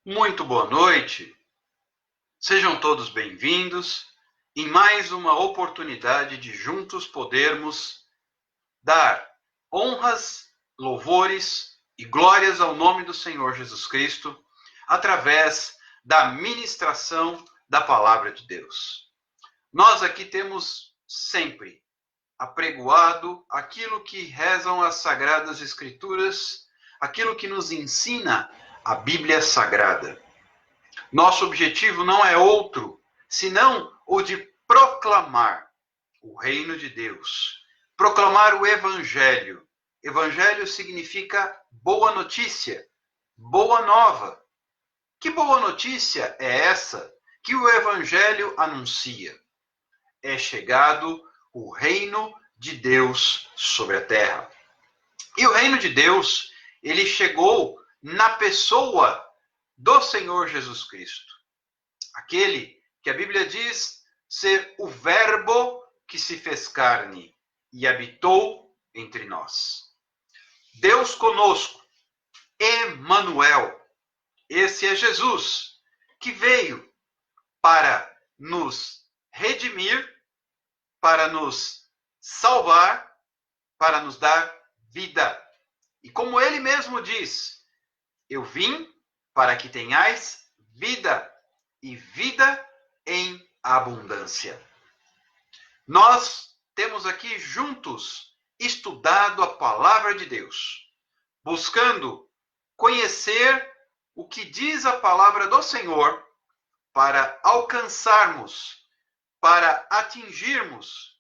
Muito boa noite, sejam todos bem-vindos em mais uma oportunidade de juntos podermos dar honras, louvores e glórias ao nome do Senhor Jesus Cristo através da ministração da palavra de Deus. Nós aqui temos sempre apregoado aquilo que rezam as Sagradas Escrituras, aquilo que nos ensina a Bíblia Sagrada. Nosso objetivo não é outro, senão o de proclamar o reino de Deus, proclamar o Evangelho. Evangelho significa boa notícia, boa nova. Que boa notícia é essa que o Evangelho anuncia? É chegado o reino de Deus sobre a terra. E o reino de Deus, ele chegou na pessoa do Senhor Jesus Cristo. Aquele que a Bíblia diz ser o Verbo que se fez carne e habitou entre nós. Deus conosco, Emanuel. Esse é Jesus, que veio para nos redimir, para nos salvar, para nos dar vida. E como ele mesmo diz, eu vim para que tenhais vida e vida em abundância. Nós temos aqui juntos estudado a palavra de Deus, buscando conhecer o que diz a palavra do Senhor para alcançarmos, para atingirmos,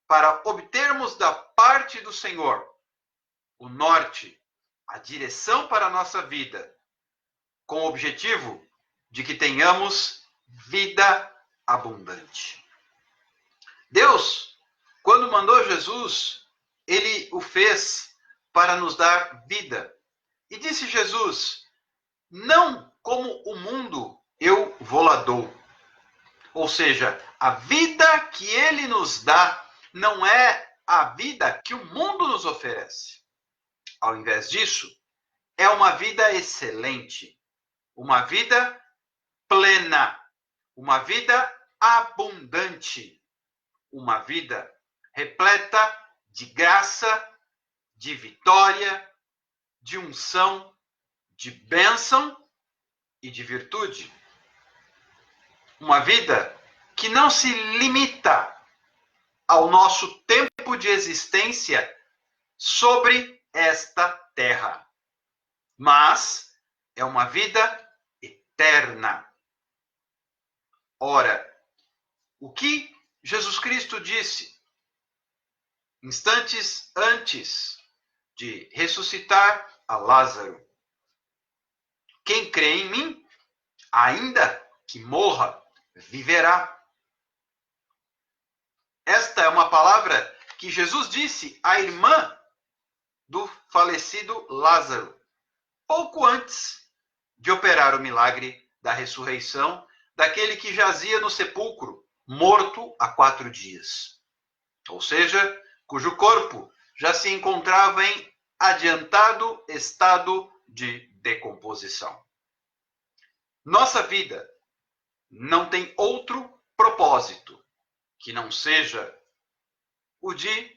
para obtermos da parte do Senhor o norte, a direção para a nossa vida, com o objetivo de que tenhamos vida abundante. Deus, quando mandou Jesus, ele o fez para nos dar vida. E disse Jesus, não como o mundo eu vou-la dou. Ou seja, a vida que ele nos dá não é a vida que o mundo nos oferece. Ao invés disso, é uma vida excelente, uma vida plena, uma vida abundante, uma vida repleta de graça, de vitória, de unção, de bênção e de virtude. Uma vida que não se limita ao nosso tempo de existência sobre esta terra, mas é uma vida eterna. Ora, o que Jesus Cristo disse instantes antes de ressuscitar a Lázaro? Quem crê em mim, ainda que morra, viverá. Esta é uma palavra que Jesus disse à irmã do falecido Lázaro, pouco antes de operar o milagre da ressurreição daquele que jazia no sepulcro, morto há 4 dias. Ou seja, cujo corpo já se encontrava em adiantado estado de decomposição. Nossa vida não tem outro propósito que não seja o de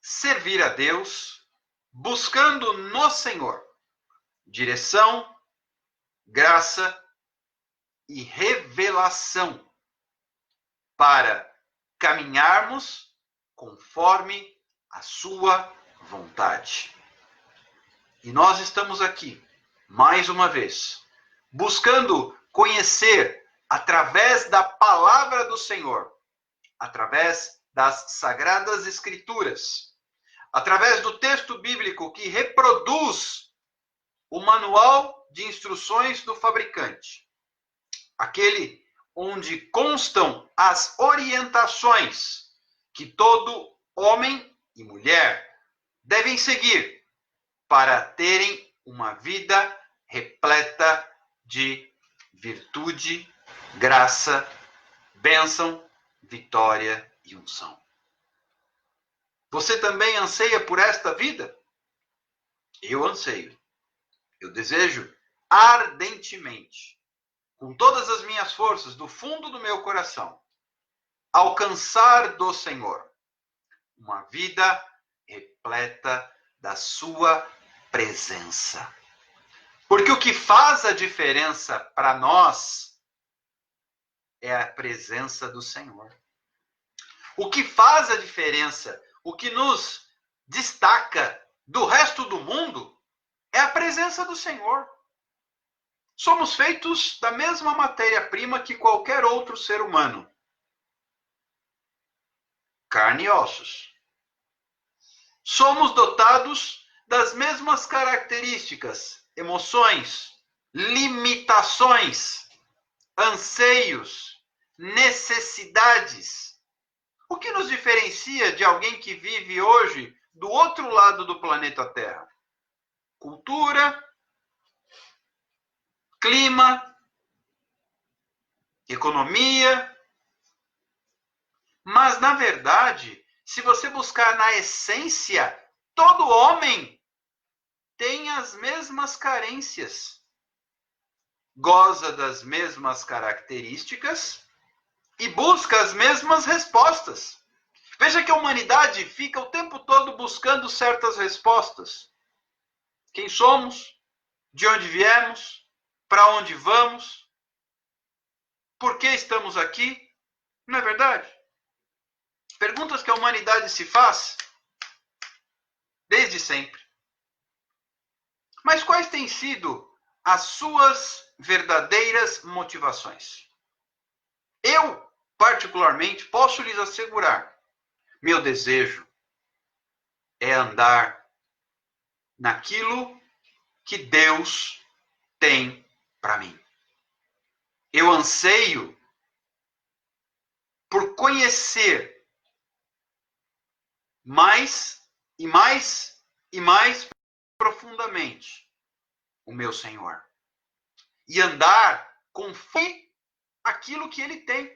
servir a Deus, buscando no Senhor direção, graça e revelação para caminharmos conforme a sua vontade. E nós estamos aqui, mais uma vez, buscando conhecer através da palavra do Senhor, através das Sagradas Escrituras, através do texto bíblico que reproduz o manual de instruções do fabricante, aquele onde constam as orientações que todo homem e mulher devem seguir para terem uma vida repleta de virtude, graça, bênção, vitória e unção. Você também anseia por esta vida? Eu anseio. Eu desejo ardentemente com todas as minhas forças, do fundo do meu coração, alcançar do Senhor uma vida repleta da sua presença. Porque o que faz a diferença para nós é a presença do Senhor. O que faz a diferença, o que nos destaca do resto do mundo, é a presença do Senhor. Somos feitos da mesma matéria-prima que qualquer outro ser humano. Carne e ossos. Somos dotados das mesmas características, emoções, limitações, anseios, necessidades. O que nos diferencia de alguém que vive hoje do outro lado do planeta Terra? Cultura, clima, economia. Mas, na verdade, se você buscar na essência, todo homem tem as mesmas carências, goza das mesmas características e busca as mesmas respostas. Veja que a humanidade fica o tempo todo buscando certas respostas. Quem somos? De onde viemos? Para onde vamos? Por que estamos aqui? Não é verdade? Perguntas que a humanidade se faz desde sempre. Mas quais têm sido as suas verdadeiras motivações? Eu, particularmente, posso lhes assegurar, meu desejo é andar naquilo que Deus tem para mim. Eu anseio por conhecer mais e mais e mais profundamente o meu Senhor. E andar conforme aquilo que Ele tem.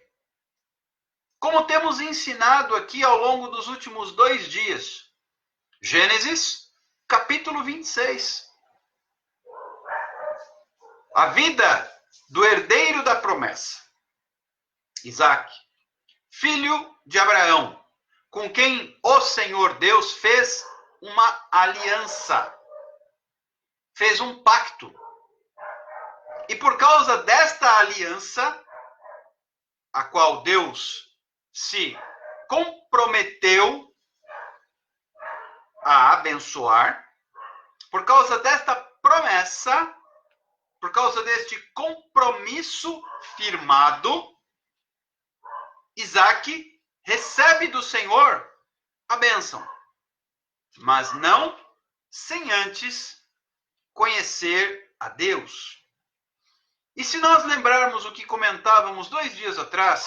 Como temos ensinado aqui ao longo dos últimos 2 dias. Gênesis, capítulo 26. A vida do herdeiro da promessa. Isaque, filho de Abraão, com quem o Senhor Deus fez uma aliança, fez um pacto. E por causa desta aliança, a qual Deus se comprometeu a abençoar, por causa desta promessa, por causa deste compromisso firmado, Isaque recebe do Senhor a bênção, mas não sem antes conhecer a Deus. E se nós lembrarmos o que comentávamos 2 dias atrás,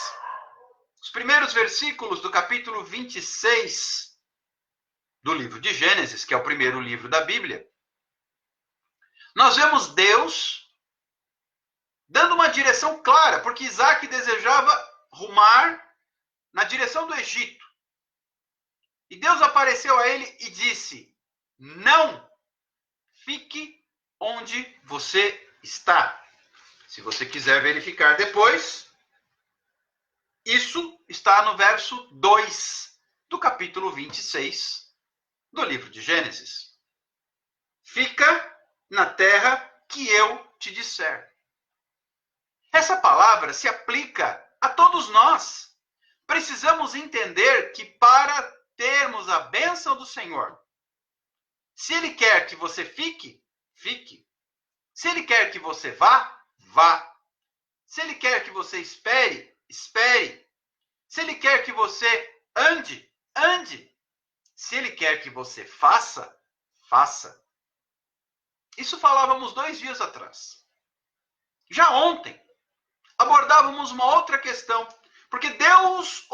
os primeiros versículos do capítulo 26 do livro de Gênesis, que é o primeiro livro da Bíblia, nós vemos Deus dando uma direção clara, porque Isaque desejava rumar na direção do Egito. E Deus apareceu a ele e disse: não fique onde você está. Se você quiser verificar depois, isso está no verso 2 do capítulo 26 do livro de Gênesis. Fica na terra que eu te disser. Essa palavra se aplica a todos nós. Precisamos entender que para termos a bênção do Senhor, se Ele quer que você fique, fique. Se Ele quer que você vá, vá. Se Ele quer que você espere, espere. Se Ele quer que você ande, ande. Se Ele quer que você faça, faça. Isso falávamos 2 dias atrás. Já ontem, abordávamos uma outra questão, porque Deus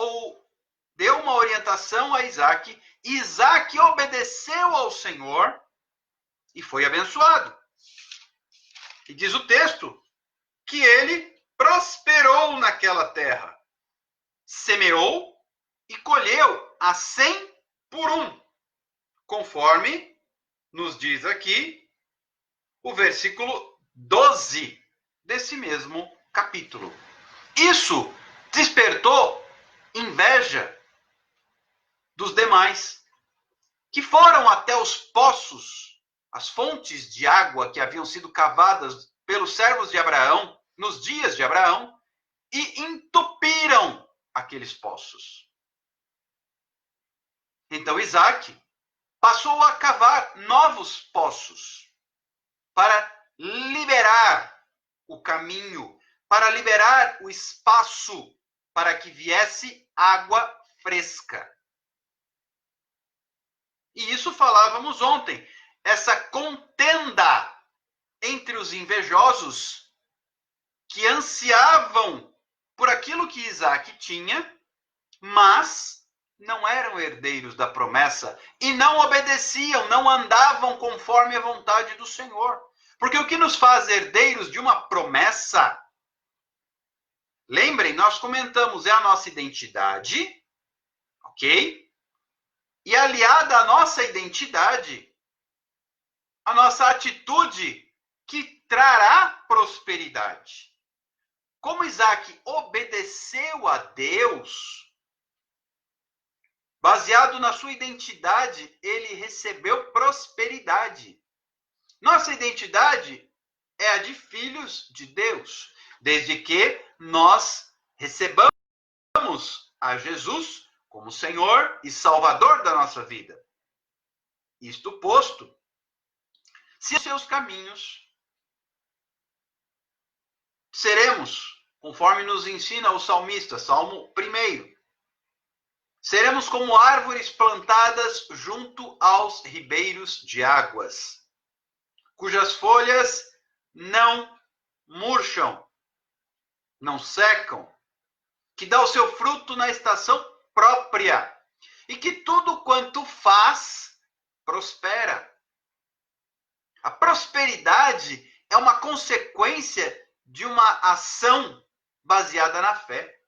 deu uma orientação a Isaque, e Isaque obedeceu ao Senhor e foi abençoado. E diz o texto que ele prosperou naquela terra, semeou e colheu a 100 por 1, conforme nos diz aqui o versículo 12 desse mesmo capítulo. Isso despertou inveja dos demais, que foram até os poços, as fontes de água que haviam sido cavadas pelos servos de Abraão, nos dias de Abraão, e entupiram aqueles poços. Então Isaac passou a cavar novos poços para liberar o caminho, para liberar o espaço para que viesse água fresca. E isso falávamos ontem, essa contenda entre os invejosos que ansiavam por aquilo que Isaac tinha, mas não eram herdeiros da promessa e não obedeciam, não andavam conforme a vontade do Senhor. Porque o que nos faz herdeiros de uma promessa, lembrem, nós comentamos, é a nossa identidade, ok? E aliada à nossa identidade, a nossa atitude que trará prosperidade. Como Isaac obedeceu a Deus, baseado na sua identidade, ele recebeu prosperidade. Nossa identidade é a de filhos de Deus, desde que nós recebamos a Jesus como Senhor e Salvador da nossa vida. Isto posto, se os seus caminhos, seremos, conforme nos ensina o salmista, Salmo 1, seremos como árvores plantadas junto aos ribeiros de águas, cujas folhas não murcham, não secam, que dá o seu fruto na estação própria, e que tudo quanto faz, prospera. A prosperidade é uma consequência de uma ação baseada na fé.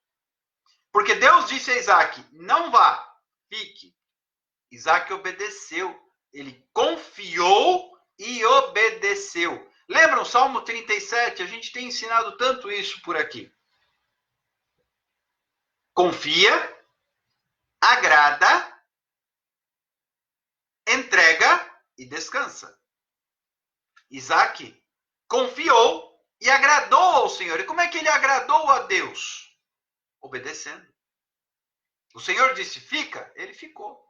Porque Deus disse a Isaac, não vá, fique. Isaac obedeceu, ele confiou e obedeceu. Lembram, Salmo 37, a gente tem ensinado tanto isso por aqui. Confia, agrada, entrega e descansa. Isaac confiou e agradou ao Senhor. E como é que ele agradou a Deus? Obedecendo. O Senhor disse, fica, ele ficou.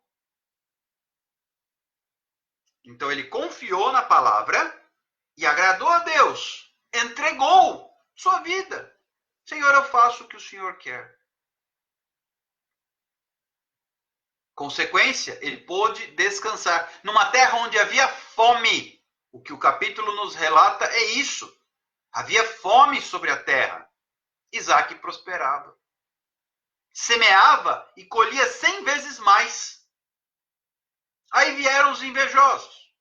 Então ele confiou na palavra e agradou a Deus. Entregou sua vida. Senhor, eu faço o que o Senhor quer. Consequência, ele pôde descansar. Numa terra onde havia fome. O que o capítulo nos relata é isso. Havia fome sobre a terra. Isaac prosperava. Semeava e colhia 100 vezes mais. Aí vieram os invejosos.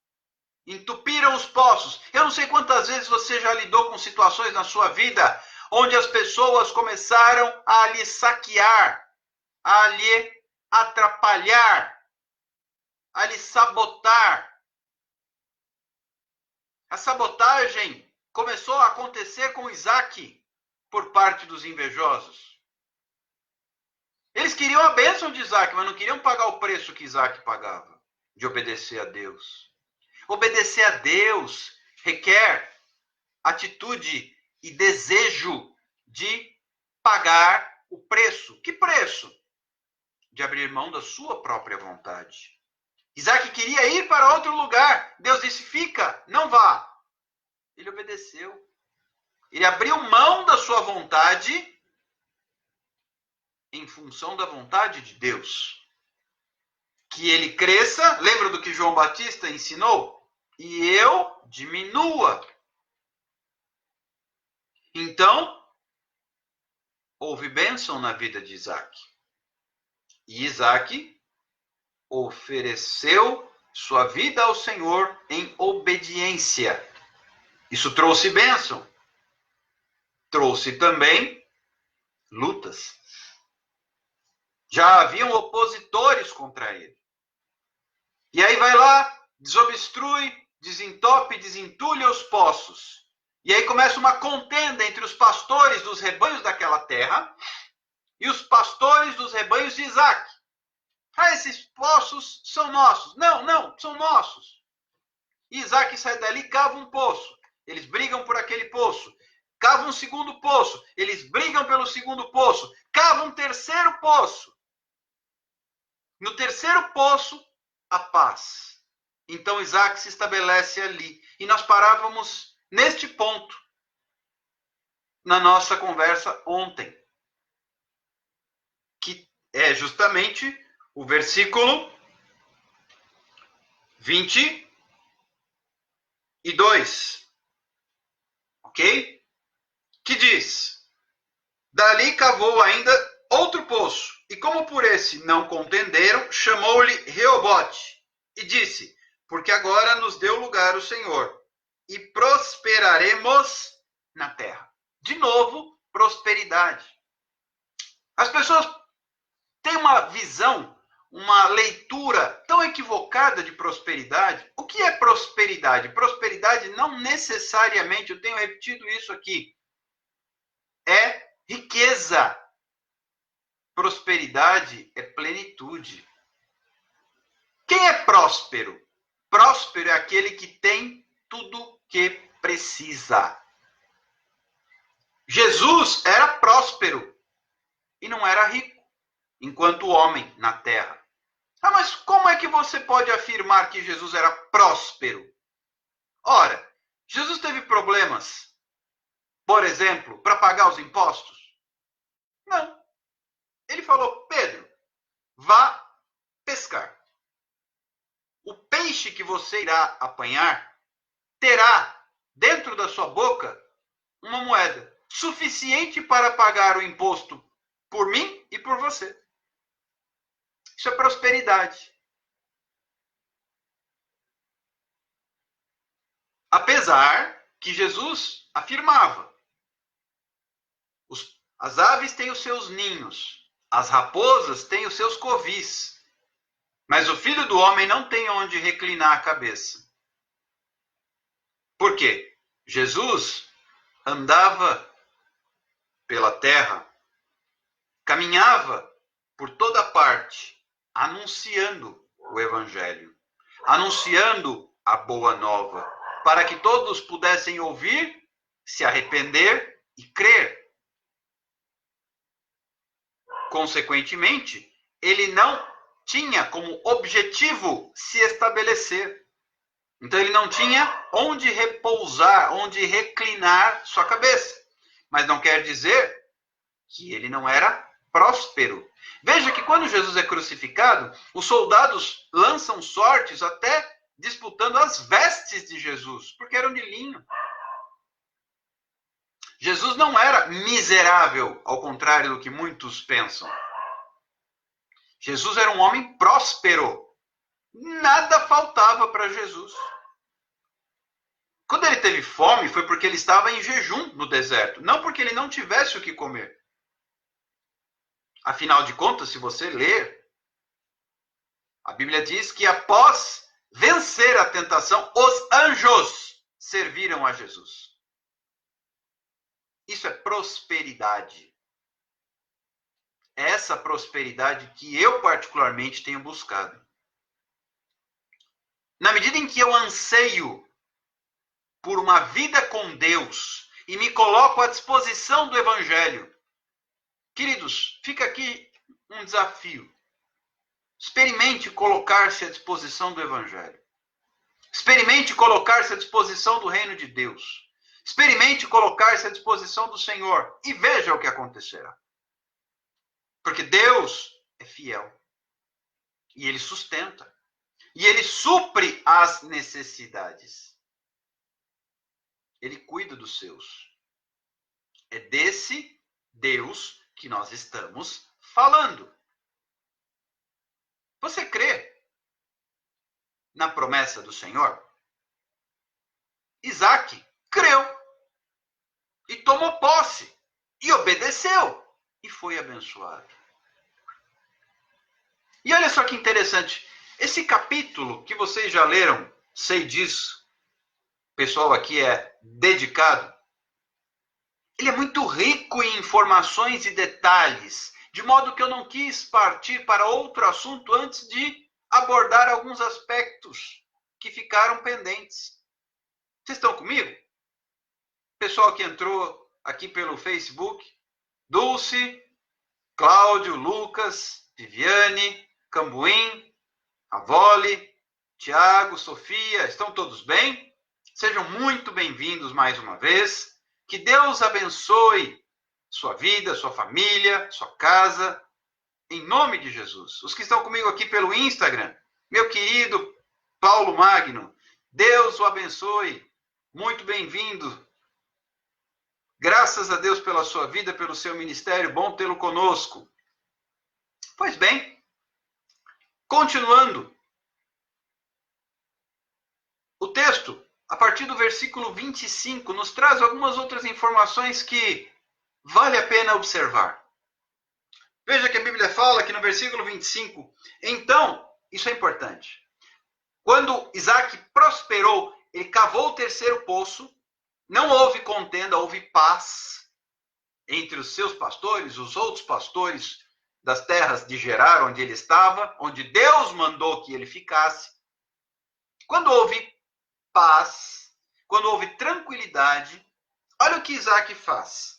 Entupiram os poços. Eu não sei quantas vezes você já lidou com situações na sua vida onde as pessoas começaram a lhe saquear, a lhe atrapalhar, a lhe sabotar. A sabotagem começou a acontecer com Isaac por parte dos invejosos. Eles queriam a bênção de Isaac, mas não queriam pagar o preço que Isaac pagava, de obedecer a Deus. Obedecer a Deus requer atitude e desejo de pagar o preço. Que preço? De abrir mão da sua própria vontade. Isaac queria ir para outro lugar. Deus disse, fica, não vá. Ele obedeceu. Ele abriu mão da sua vontade em função da vontade de Deus. Que ele cresça, lembra do que João Batista ensinou? E eu diminua. Então, houve bênção na vida de Isaac. E Isaac ofereceu sua vida ao Senhor em obediência. Isso trouxe bênção. Trouxe também lutas. Já haviam opositores contra ele. E aí vai lá, desobstrui, desentope, desentulha os poços. E aí começa uma contenda entre os pastores dos rebanhos daquela terra e os pastores dos rebanhos de Isaac. Ah, esses poços são nossos. Não, não, são nossos. E Isaac sai dali e cava um poço. Eles brigam por aquele poço. Cava um segundo poço. Eles brigam pelo segundo poço. Cava um terceiro poço. No terceiro poço, a paz. Então Isaac se estabelece ali. E nós parávamos neste ponto na nossa conversa ontem, que é justamente o versículo 22, ok? Que diz: dali cavou ainda outro poço, e como por esse não contenderam, chamou-lhe Reobote, e disse: porque agora nos deu lugar o Senhor, e prosperaremos na terra. De novo, prosperidade. As pessoas têm uma visão, uma leitura tão equivocada de prosperidade. O que é prosperidade? Prosperidade não necessariamente, eu tenho repetido isso aqui, é riqueza. Prosperidade é plenitude. Quem é próspero? Próspero é aquele que tem tudo que precisa. Jesus era próspero e não era rico, enquanto homem na terra. Ah, mas como é que você pode afirmar que Jesus era próspero? Ora, Jesus teve problemas, por exemplo, para pagar os impostos? Não. Ele falou: Pedro, vá pescar. O peixe que você irá apanhar terá dentro da sua boca uma moeda suficiente para pagar o imposto por mim e por você. Isso é prosperidade. Apesar que Jesus afirmava: as aves têm os seus ninhos, as raposas têm os seus covis, mas o filho do homem não tem onde reclinar a cabeça. Por quê? Jesus andava pela terra, caminhava por toda parte, anunciando o evangelho, anunciando a boa nova, para que todos pudessem ouvir, se arrepender e crer. Consequentemente, ele não tinha como objetivo se estabelecer. Então ele não tinha onde repousar, onde reclinar sua cabeça. Mas não quer dizer que ele não era próspero. Veja que quando Jesus é crucificado, os soldados lançam sortes até disputando as vestes de Jesus, porque eram de linho. Jesus não era miserável, ao contrário do que muitos pensam. Jesus era um homem próspero. Nada faltava para Jesus. Quando ele teve fome, foi porque ele estava em jejum no deserto, não porque ele não tivesse o que comer. Afinal de contas, se você ler, a Bíblia diz que após vencer a tentação, os anjos serviram a Jesus. Isso é prosperidade. É essa prosperidade que eu particularmente tenho buscado. Na medida em que eu anseio por uma vida com Deus e me coloco à disposição do Evangelho, queridos, fica aqui um desafio. Experimente colocar-se à disposição do Evangelho. Experimente colocar-se à disposição do reino de Deus. Experimente colocar-se à disposição do Senhor e veja o que acontecerá. Porque Deus é fiel. E Ele sustenta. E Ele supre as necessidades. Ele cuida dos seus. É desse Deus que nós estamos falando. Você crê na promessa do Senhor? Isaac creu e tomou posse e obedeceu e foi abençoado. E olha só que interessante, esse capítulo que vocês já leram, sei disso, o pessoal aqui é dedicado, ele é muito rico em informações e detalhes, de modo que eu não quis partir para outro assunto antes de abordar alguns aspectos que ficaram pendentes. Vocês estão comigo? Pessoal que entrou aqui pelo Facebook, Dulce, Cláudio, Lucas, Viviane, Cambuim, Avole, Tiago, Sofia, estão todos bem? Sejam muito bem-vindos mais uma vez. Que Deus abençoe sua vida, sua família, sua casa, em nome de Jesus. Os que estão comigo aqui pelo Instagram, meu querido Paulo Magno, Deus o abençoe, muito bem-vindo. Graças a Deus pela sua vida, pelo seu ministério, bom tê-lo conosco. Pois bem, continuando. O texto, a partir do versículo 25, nos traz algumas outras informações que vale a pena observar. Veja que a Bíblia fala que no versículo 25, então, isso é importante. Quando Isaac prosperou, ele cavou o terceiro poço, não houve contenda, houve paz entre os seus pastores, os outros pastores das terras de Gerar, onde ele estava, onde Deus mandou que ele ficasse. Quando houve paz, quando houve tranquilidade, olha o que Isaac faz.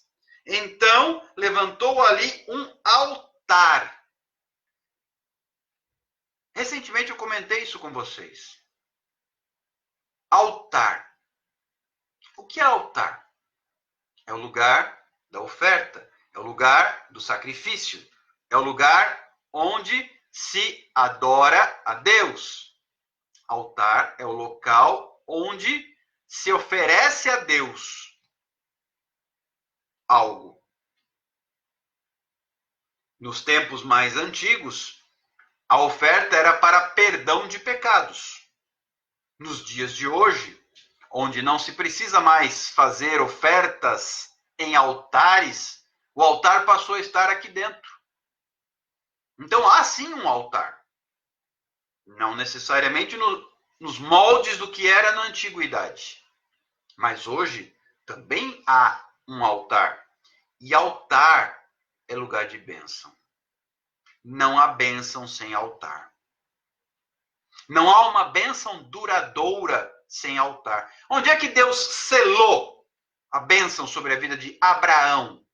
Então levantou ali um altar. Recentemente eu comentei isso com vocês. Altar. O que é altar? É o lugar da oferta, é o lugar do sacrifício, é o lugar onde se adora a Deus. Altar é o local onde se oferece a Deus algo. Nos tempos mais antigos, a oferta era para perdão de pecados. Nos dias de hoje, onde não se precisa mais fazer ofertas em altares, o altar passou a estar aqui dentro. Então há sim um altar. Não necessariamente nos moldes do que era na antiguidade. Mas hoje também há um altar. E altar é lugar de bênção. Não há bênção sem altar. Não há uma bênção duradoura sem altar. Onde é que Deus selou a bênção sobre a vida de Abraão?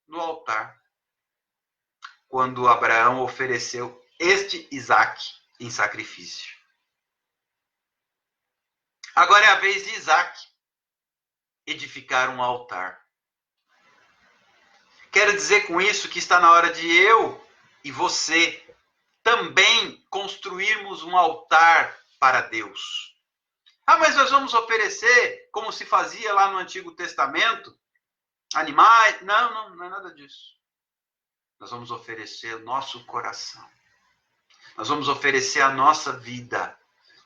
No altar. Quando Abraão ofereceu este Isaque em sacrifício. Agora é a vez de Isaque edificar um altar. Quero dizer com isso que está na hora de eu e você também construirmos um altar para Deus. Ah, mas nós vamos oferecer, como se fazia lá no Antigo Testamento, animais. Não, não é nada disso. Nós vamos oferecer o nosso coração. Nós vamos oferecer a nossa vida.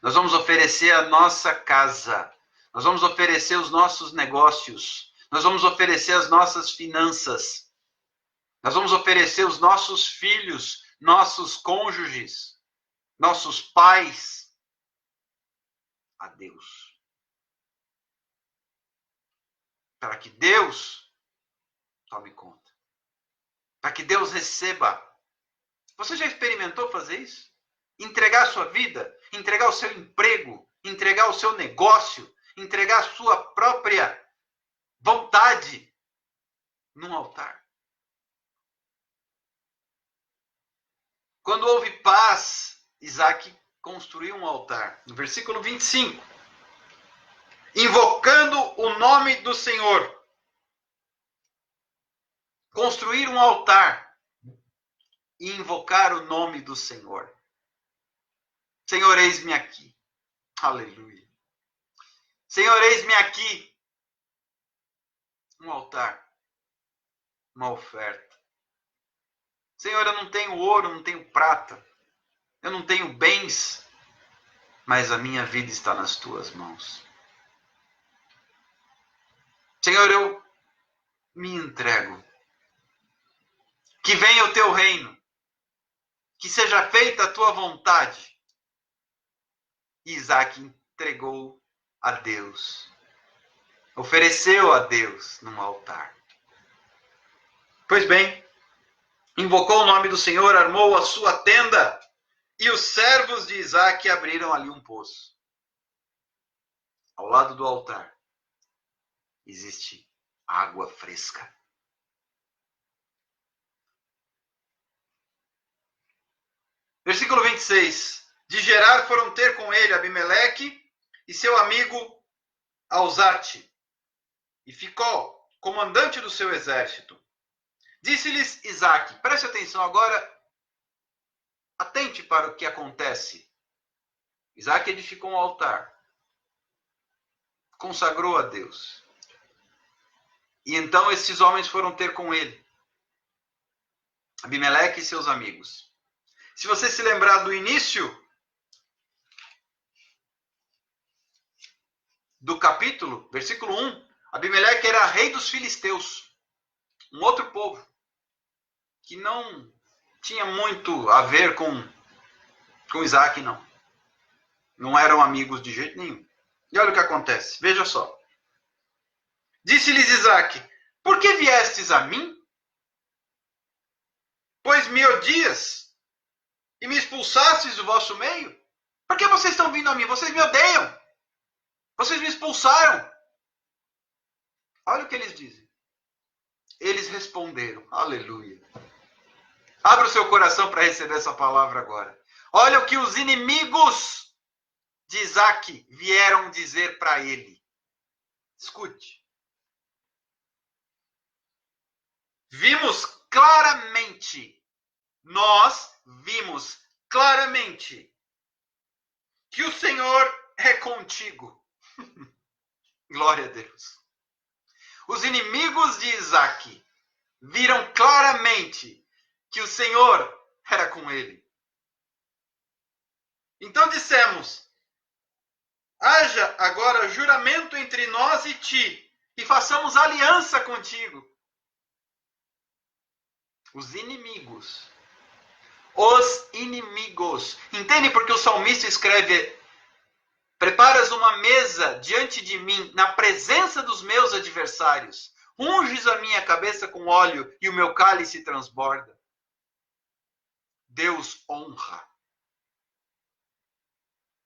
Nós vamos oferecer a nossa casa. Nós vamos oferecer os nossos negócios. Nós vamos oferecer as nossas finanças. Nós vamos oferecer os nossos filhos, nossos cônjuges, nossos pais a Deus. Para que Deus tome conta. Para que Deus receba. Você já experimentou fazer isso? Entregar a sua vida, entregar o seu emprego, entregar o seu negócio, entregar a sua própria vontade num altar. Quando houve paz, Isaac construiu um altar. No versículo 25. Invocando o nome do Senhor. Construir um altar e invocar o nome do Senhor. Senhor, eis-me aqui. Aleluia. Senhor, eis-me aqui. Um altar. Uma oferta. Senhor, eu não tenho ouro, não tenho prata. Eu não tenho bens. Mas a minha vida está nas tuas mãos. Senhor, eu me entrego. Que venha o teu reino. Que seja feita a tua vontade. Isaac entregou a Deus Ofereceu a Deus num altar. Pois bem, invocou o nome do Senhor, armou a sua tenda, e os servos de Isaac abriram ali um poço. Ao lado do altar existe água fresca. Versículo 26. De Gerar foram ter com ele Abimeleque e seu amigo Alzate, e Ficol, comandante do seu exército. Disse-lhes Isaac, preste atenção agora, atente para o que acontece. Isaac edificou um altar, consagrou a Deus. E então esses homens foram ter com ele, Abimeleque e seus amigos. Se você se lembrar do início do capítulo, versículo 1, Abimeleque era rei dos filisteus, um outro povo que não tinha muito a ver com Isaac, não. Não eram amigos de jeito nenhum. E olha o que acontece, veja só. Disse-lhes Isaac, por que viestes a mim? Pois me odias e me expulsastes do vosso meio? Por que vocês estão vindo a mim? Vocês me odeiam. Vocês me expulsaram. Olha o que eles dizem. Eles responderam, aleluia. Abra o seu coração para receber essa palavra agora. Olha o que os inimigos de Isaac vieram dizer para ele. Escute. Vimos claramente, nós vimos claramente que o Senhor é contigo. Glória a Deus. Os inimigos de Isaac viram claramente que o Senhor era com ele. Então dissemos, haja agora juramento entre nós e ti, e façamos aliança contigo. Os inimigos. Entende porque o salmista escreve, preparas uma mesa diante de mim, na presença dos meus adversários. Unges a minha cabeça com óleo e o meu cálice transborda. Deus honra.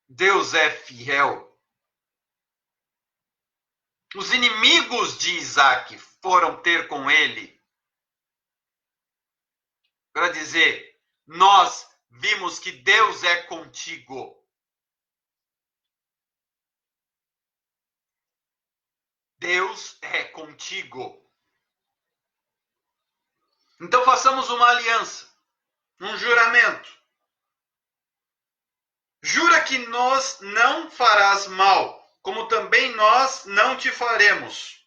Deus é fiel. Os inimigos de Isaac foram ter com ele para dizer, nós vimos que Deus é contigo. Deus é contigo. Então façamos uma aliança, um juramento. Jura que nos não farás mal, como também nós não te faremos.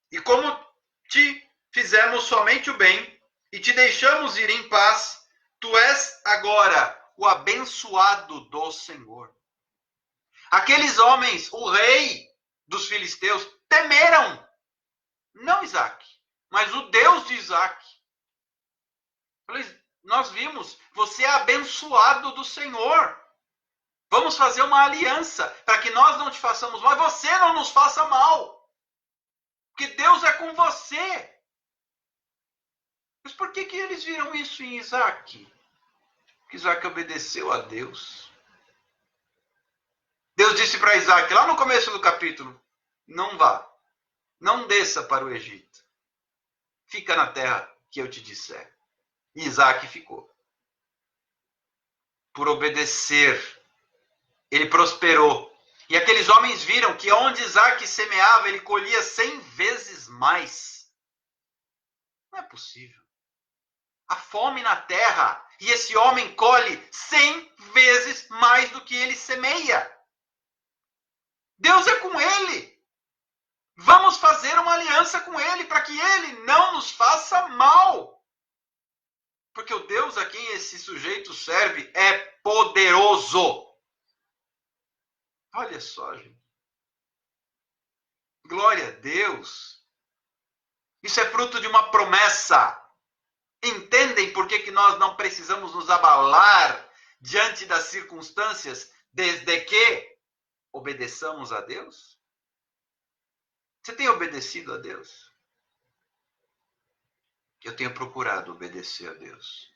E como te fizemos somente o bem, e te deixamos ir em paz, tu és agora o abençoado do Senhor. Aqueles homens, o rei dos filisteus, temeram, não Isaac, mas o Deus de Isaac. Nós vimos, você é abençoado do Senhor. Vamos fazer uma aliança para que nós não te façamos mal, e você não nos faça mal. Porque Deus é com você. Mas por que eles viram isso em Isaac? Porque Isaac obedeceu a Deus. Deus disse para Isaac, lá no começo do capítulo, não vá, não desça para o Egito. Fica na terra que eu te disser. E Isaac ficou. Por obedecer, ele prosperou. E aqueles homens viram que onde Isaac semeava, ele colhia 100 vezes mais. Não é possível. A fome na terra, e esse homem colhe 100 vezes mais do que ele semeia. Deus é com ele. Vamos fazer uma aliança com ele, para que ele não nos faça mal. Porque o Deus a quem esse sujeito serve é poderoso. Olha só, gente. Glória a Deus. Isso é fruto de uma promessa. Entendem por que nós não precisamos nos abalar diante das circunstâncias, desde que obedeçamos a Deus? Você tem obedecido a Deus? Eu tenho procurado obedecer a Deus.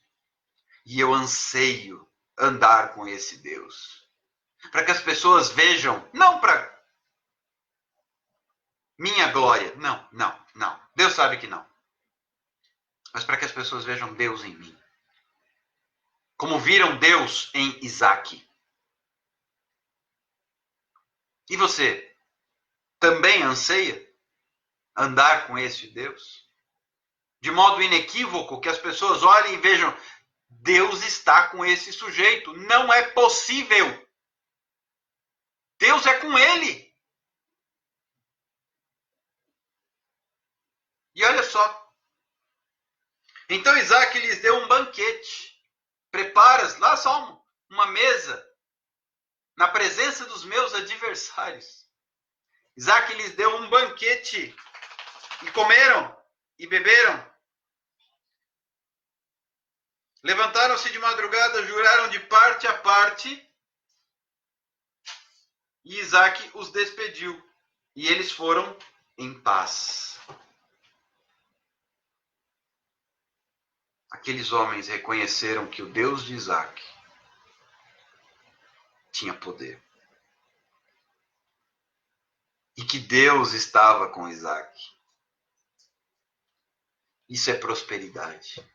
E eu anseio andar com esse Deus. Para que as pessoas vejam, não para minha glória, não, não, não. Deus sabe que não. Mas para que as pessoas vejam Deus em mim. Como viram Deus em Isaac. E você também anseia andar com esse Deus? De modo inequívoco, que as pessoas olhem e vejam, Deus está com esse sujeito. Não é possível. Deus é com ele. E olha só. Então Isaac lhes deu um banquete. Preparas lá só uma mesa na presença dos meus adversários. Isaac lhes deu um banquete e comeram e beberam. Levantaram-se de madrugada, juraram de parte a parte, e Isaac os despediu, e eles foram em paz. Aqueles homens reconheceram que o Deus de Isaac tinha poder. E que Deus estava com Isaac. Isso é prosperidade.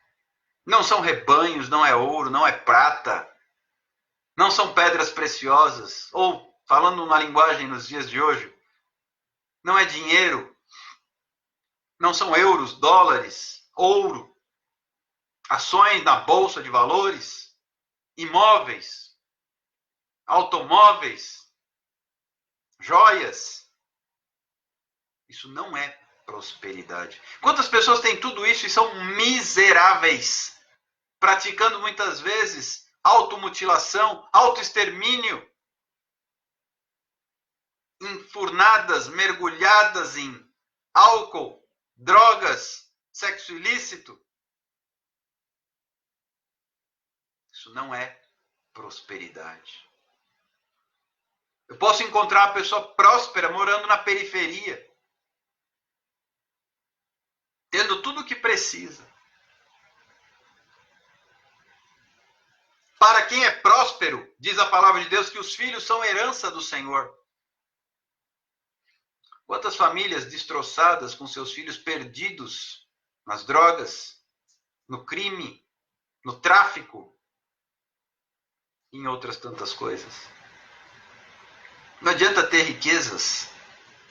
Não são rebanhos, não é ouro, não é prata, não são pedras preciosas, ou, falando na linguagem nos dias de hoje, não é dinheiro, não são euros, dólares, ouro, ações na bolsa de valores, imóveis, automóveis, joias. Isso não é prosperidade. Quantas pessoas têm tudo isso e são miseráveis, praticando muitas vezes automutilação, autoextermínio, enfurnadas, mergulhadas em álcool, drogas, sexo ilícito. Isso não é prosperidade. Eu posso encontrar uma pessoa próspera morando na periferia, tendo tudo o que precisa. Para quem é próspero, diz a palavra de Deus que os filhos são herança do Senhor. Quantas famílias destroçadas com seus filhos perdidos nas drogas, no crime, no tráfico, e em outras tantas coisas. Não adianta ter riquezas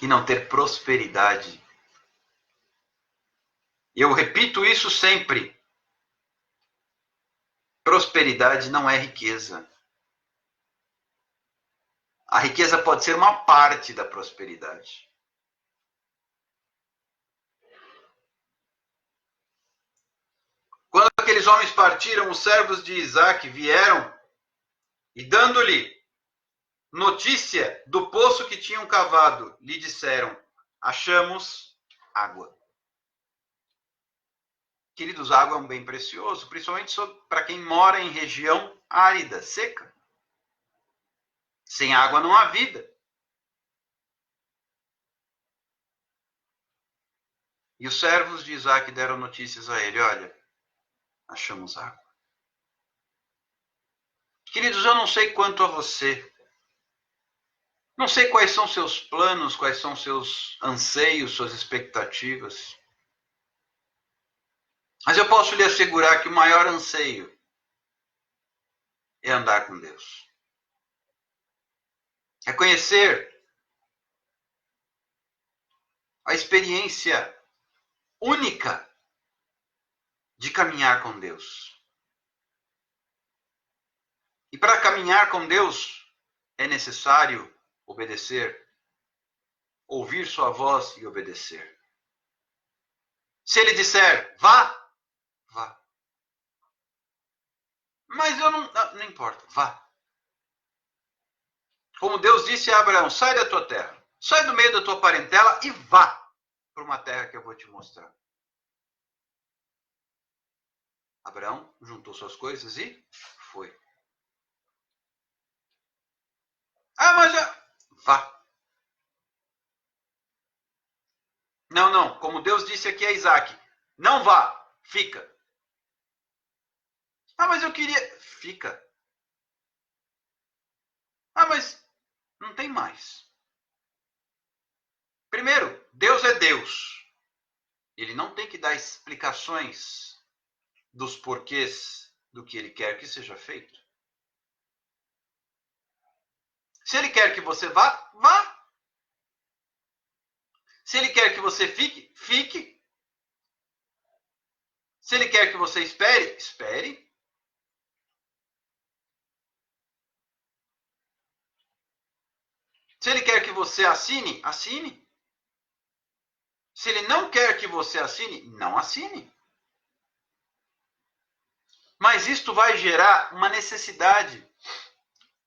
e não ter prosperidade. Eu repito isso sempre. Prosperidade não é riqueza. A riqueza pode ser uma parte da prosperidade. Quando aqueles homens partiram, os servos de Isaac vieram e, dando-lhe notícia do poço que tinham cavado, lhe disseram: achamos água. Queridos, água é um bem precioso, principalmente para quem mora em região árida, seca. Sem água não há vida. E os servos de Isaac deram notícias a ele: olha, achamos água. Queridos, eu não sei quanto a você. Não sei quais são seus planos, quais são seus anseios, suas expectativas. Mas eu posso lhe assegurar que o maior anseio é andar com Deus. É conhecer a experiência única de caminhar com Deus. E para caminhar com Deus é necessário obedecer, ouvir sua voz e obedecer. Se ele disser, vá, vá. Mas eu não importa, vá. Como Deus disse a Abraão, sai da tua terra, sai do meio da tua parentela e vá para uma terra que eu vou te mostrar. Abraão juntou suas coisas e foi. Ah, mas vá. Não, não. Como Deus disse aqui a Isaac, não vá, fica. Ah, mas eu queria... Fica. Ah, mas não tem mais. Primeiro, Deus é Deus. Ele não tem que dar explicações dos porquês do que ele quer que seja feito. Se ele quer que você vá, vá. Se ele quer que você fique, fique. Se ele quer que você espere, espere. Se ele quer que você assine, assine. Se ele não quer que você assine, não assine. Mas isto vai gerar uma necessidade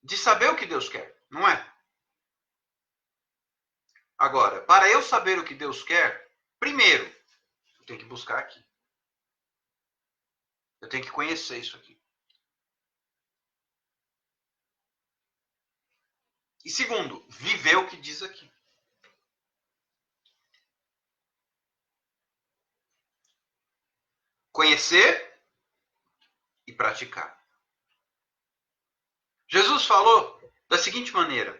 de saber o que Deus quer, não é? Agora, para eu saber o que Deus quer, primeiro, eu tenho que buscar aqui. Eu tenho que conhecer isso aqui. E segundo, viver o que diz aqui. Conhecer e praticar. Jesus falou da seguinte maneira: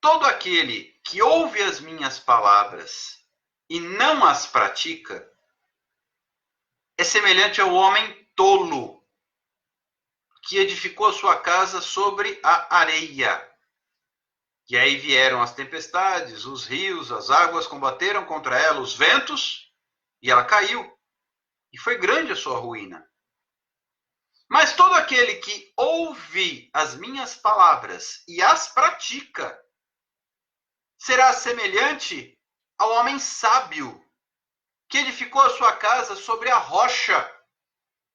todo aquele que ouve as minhas palavras e não as pratica é semelhante ao homem tolo que edificou a sua casa sobre a areia. E aí vieram as tempestades, os rios, as águas combateram contra ela, os ventos, e ela caiu. E foi grande a sua ruína. Mas todo aquele que ouve as minhas palavras e as pratica será semelhante ao homem sábio que edificou a sua casa sobre a rocha.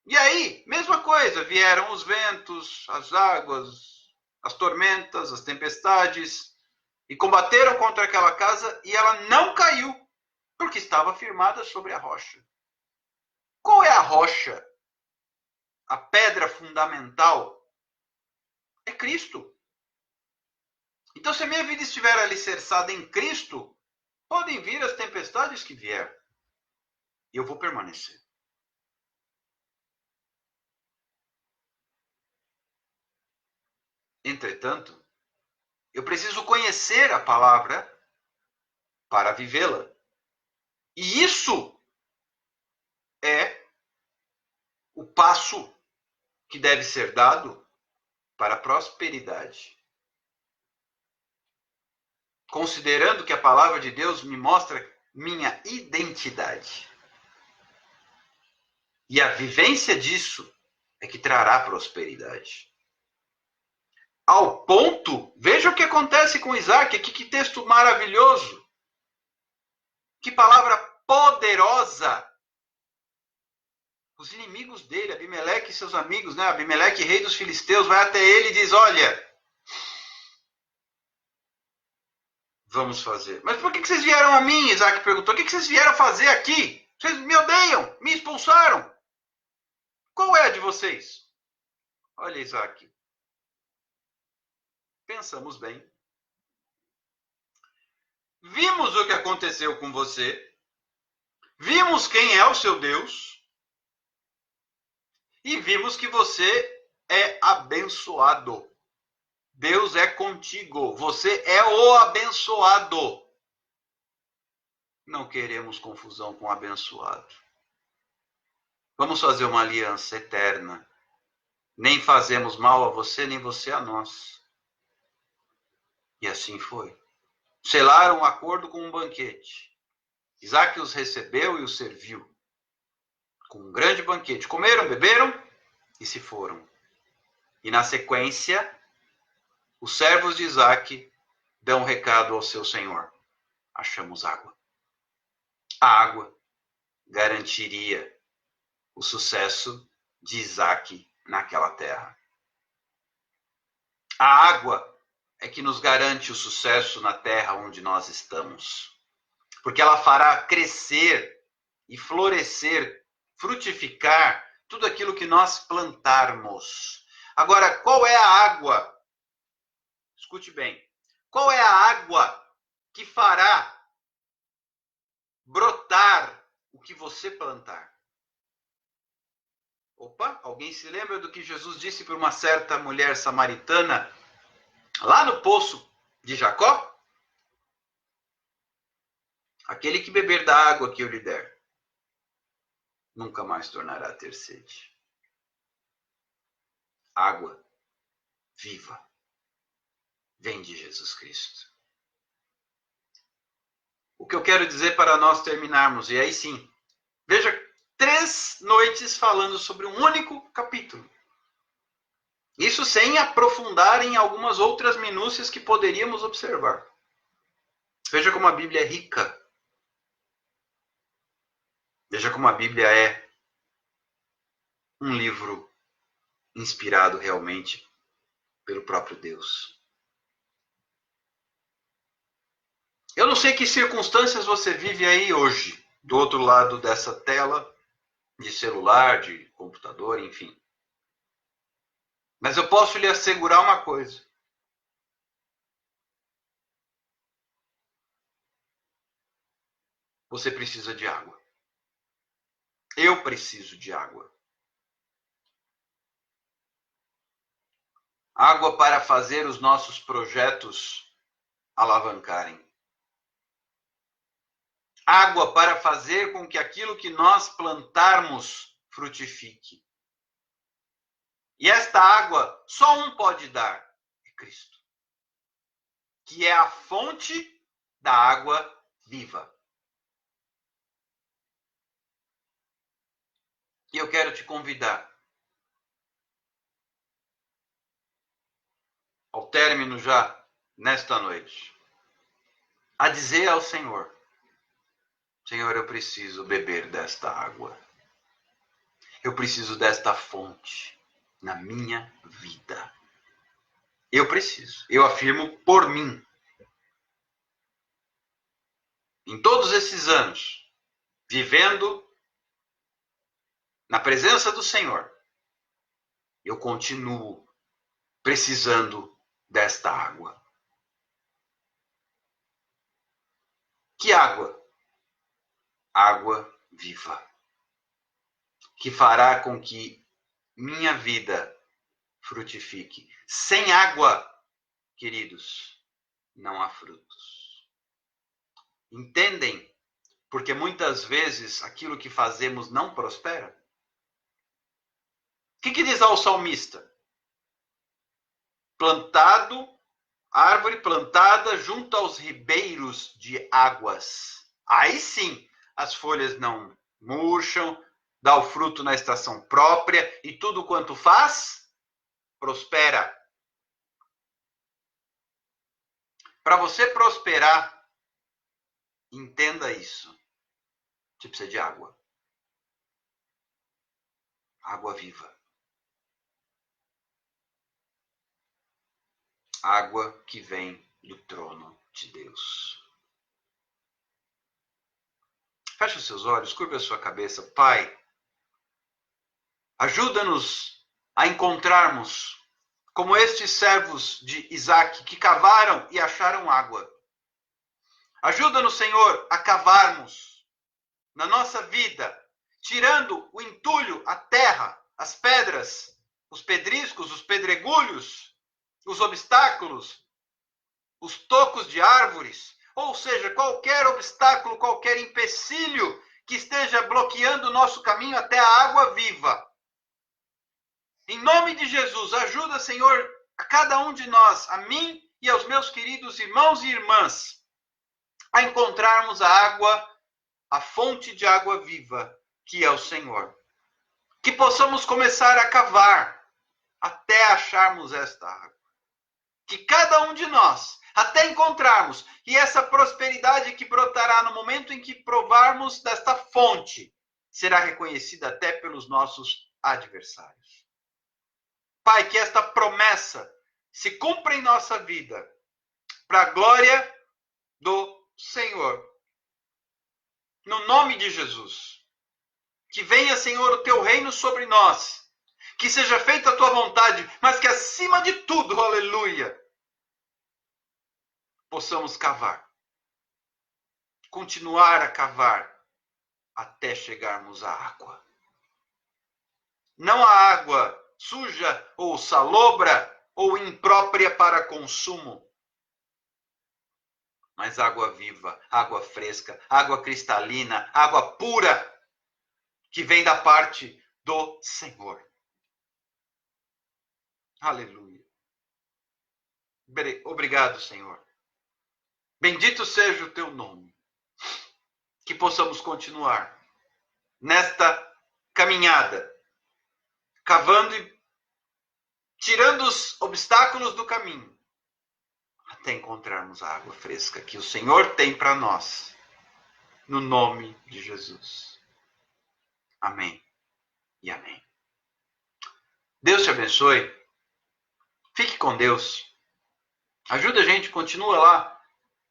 E aí, mesma coisa, vieram os ventos, as águas, as tormentas, as tempestades, e combateram contra aquela casa e ela não caiu, porque estava firmada sobre a rocha. Qual é a rocha? A pedra fundamental é Cristo. Então, se a minha vida estiver alicerçada em Cristo, podem vir as tempestades que vier, e eu vou permanecer. Entretanto, eu preciso conhecer a palavra para vivê-la. E isso é o passo que deve ser dado para a prosperidade. Considerando que a palavra de Deus me mostra minha identidade. E a vivência disso é que trará prosperidade. Ao ponto, veja o que acontece com Isaac aqui, que texto maravilhoso. Que palavra poderosa. Os inimigos dele, Abimeleque e seus amigos, né? Abimeleque, rei dos filisteus, vai até ele e diz: olha, vamos fazer. Mas por que vocês vieram a mim? Isaac perguntou. O que vocês vieram fazer aqui? Vocês me odeiam, me expulsaram. Qual é a de vocês? Olha, Isaac, pensamos bem. Vimos o que aconteceu com você. Vimos quem é o seu Deus. E vimos que você é abençoado. Deus é contigo. Você é o abençoado. Não queremos confusão com o abençoado. Vamos fazer uma aliança eterna. Nem fazemos mal a você, nem você a nós. E assim foi. Selaram um acordo com um banquete. Isaac os recebeu e os serviu. Com um grande banquete. Comeram, beberam e se foram. E na sequência, os servos de Isaac dão um recado ao seu senhor. Achamos água. A água garantiria o sucesso de Isaac naquela terra. A água é que nos garante o sucesso na terra onde nós estamos. Porque ela fará crescer e florescer, frutificar tudo aquilo que nós plantarmos. Agora, qual é a água? Escute bem. Qual é a água que fará brotar o que você plantar. Opa, alguém se lembra do que Jesus disse para uma certa mulher samaritana lá no poço de Jacó? Aquele que beber da água que eu lhe der, nunca mais tornará a ter sede. Água viva vem de Jesus Cristo. O que eu quero dizer para nós terminarmos, e aí sim, veja, 3 noites falando sobre um único capítulo. Isso sem aprofundar em algumas outras minúcias que poderíamos observar. Veja como a Bíblia é rica. Veja como a Bíblia é um livro inspirado realmente pelo próprio Deus. Eu não sei que circunstâncias você vive aí hoje, do outro lado dessa tela, de celular, de computador, enfim. Mas eu posso lhe assegurar uma coisa. Você precisa de água. Eu preciso de água. Água para fazer os nossos projetos alavancarem. Água para fazer com que aquilo que nós plantarmos frutifique. E esta água só um pode dar, é Cristo, que é a fonte da água viva. E eu quero te convidar, ao término já nesta noite, a dizer ao Senhor: Senhor, eu preciso beber desta água. Eu preciso desta fonte na minha vida. Eu preciso. Eu afirmo por mim. Em todos esses anos, vivendo na presença do Senhor, eu continuo precisando desta água. Que água? Água viva. Que fará com que minha vida frutifique. Sem água, queridos, não há frutos. Entendem? Porque muitas vezes aquilo que fazemos não prospera. O que diz lá o salmista? Árvore plantada junto aos ribeiros de águas. Aí sim, as folhas não murcham, dá o fruto na estação própria e tudo quanto faz, prospera. Para você prosperar, entenda isso. Você precisa de água. Água viva. Água que vem do trono de Deus. Feche os seus olhos, curva a sua cabeça. Pai, ajuda-nos a encontrarmos como estes servos de Isaac que cavaram e acharam água. Ajuda-nos, Senhor, a cavarmos na nossa vida, tirando o entulho, a terra, as pedras, os pedriscos, os pedregulhos, os obstáculos, os tocos de árvores, ou seja, qualquer obstáculo, qualquer empecilho que esteja bloqueando o nosso caminho até a água viva. Em nome de Jesus, ajuda, Senhor, a cada um de nós, a mim e aos meus queridos irmãos e irmãs, a encontrarmos a água, a fonte de água viva, que é o Senhor. Que possamos começar a cavar até acharmos esta água. Que cada um de nós, até encontrarmos, e essa prosperidade que brotará no momento em que provarmos desta fonte, será reconhecida até pelos nossos adversários. Pai, que esta promessa se cumpra em nossa vida, para a glória do Senhor. No nome de Jesus. Que venha, Senhor, o teu reino sobre nós. Que seja feita a tua vontade, mas que acima de tudo, aleluia, possamos cavar continuar a cavar até chegarmos à água. Não a água suja ou salobra ou imprópria para consumo, mas água viva, água fresca, água cristalina, água pura, que vem da parte do Senhor. Aleluia. Obrigado, Senhor. Bendito seja o teu nome. Que possamos continuar nesta caminhada, cavando e tirando os obstáculos do caminho, até encontrarmos a água fresca que o Senhor tem para nós, no nome de Jesus. Amém e amém. Deus te abençoe. Fique com Deus. Ajuda a gente, continua lá,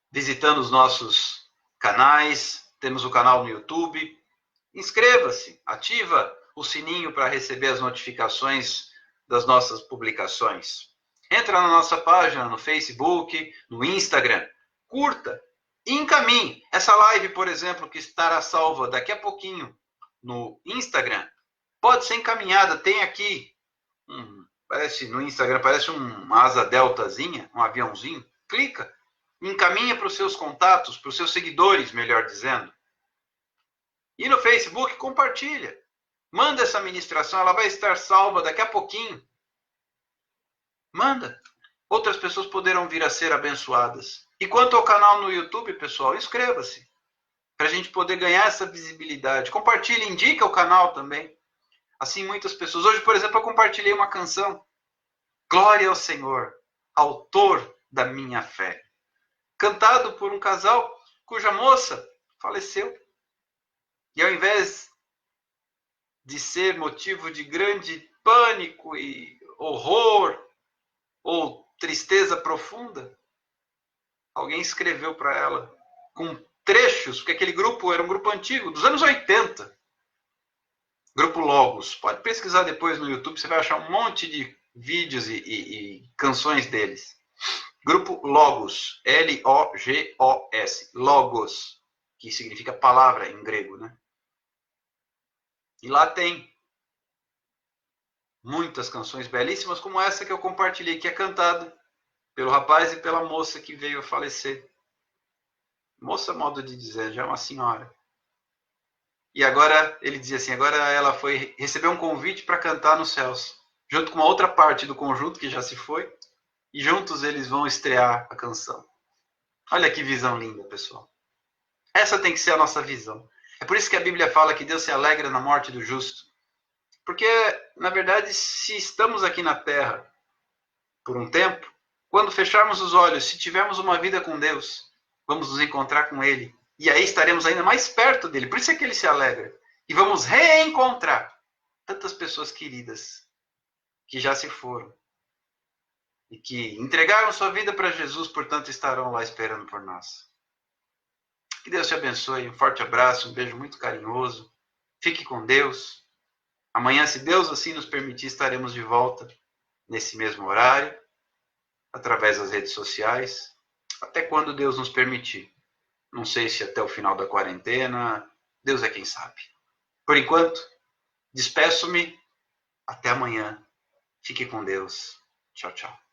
visitando os nossos canais. Temos o canal no YouTube. Inscreva-se, ativa o sininho para receber as notificações das nossas publicações. Entra na nossa página no Facebook, no Instagram, curta e encaminhe. Essa live, por exemplo, que estará salva daqui a pouquinho no Instagram, pode ser encaminhada. Tem aqui, no Instagram, parece uma asa deltazinha, um aviãozinho. Clica, encaminha para os seus contatos, para os seus seguidores, melhor dizendo. E no Facebook, compartilha. Manda essa ministração, ela vai estar salva daqui a pouquinho. Manda. Outras pessoas poderão vir a ser abençoadas. E quanto ao canal no YouTube, pessoal, inscreva-se. Para a gente poder ganhar essa visibilidade. Compartilhe, indica o canal também. Assim, muitas pessoas... Hoje, por exemplo, eu compartilhei uma canção. Glória ao Senhor, autor da minha fé. Cantado por um casal cuja moça faleceu. E ao invés de ser motivo de grande pânico e horror ou tristeza profunda, alguém escreveu para ela com trechos, porque aquele grupo era um grupo antigo, dos anos 80. Grupo Logos. Pode pesquisar depois no YouTube, você vai achar um monte de vídeos e canções deles. Grupo Logos, L-O-G-O-S, Logos, que significa palavra em grego, né? E lá tem muitas canções belíssimas, como essa que eu compartilhei, que é cantada pelo rapaz e pela moça que veio a falecer. Moça, modo de dizer, já é uma senhora. E agora, ele dizia assim, agora ela foi receber um convite para cantar nos céus, junto com uma outra parte do conjunto que já se foi, e juntos eles vão estrear a canção. Olha que visão linda, pessoal. Essa tem que ser a nossa visão. É por isso que a Bíblia fala que Deus se alegra na morte do justo. Porque, na verdade, se estamos aqui na Terra por um tempo, quando fecharmos os olhos, se tivermos uma vida com Deus, vamos nos encontrar com Ele. E aí estaremos ainda mais perto dele. Por isso é que Ele se alegra. E vamos reencontrar tantas pessoas queridas que já se foram. E que entregaram sua vida para Jesus, portanto estarão lá esperando por nós. Que Deus te abençoe. Um forte abraço, um beijo muito carinhoso. Fique com Deus. Amanhã, se Deus assim nos permitir, estaremos de volta nesse mesmo horário, através das redes sociais, até quando Deus nos permitir. Não sei se até o final da quarentena, Deus é quem sabe. Por enquanto, despeço-me. Até amanhã. Fique com Deus. Tchau, tchau.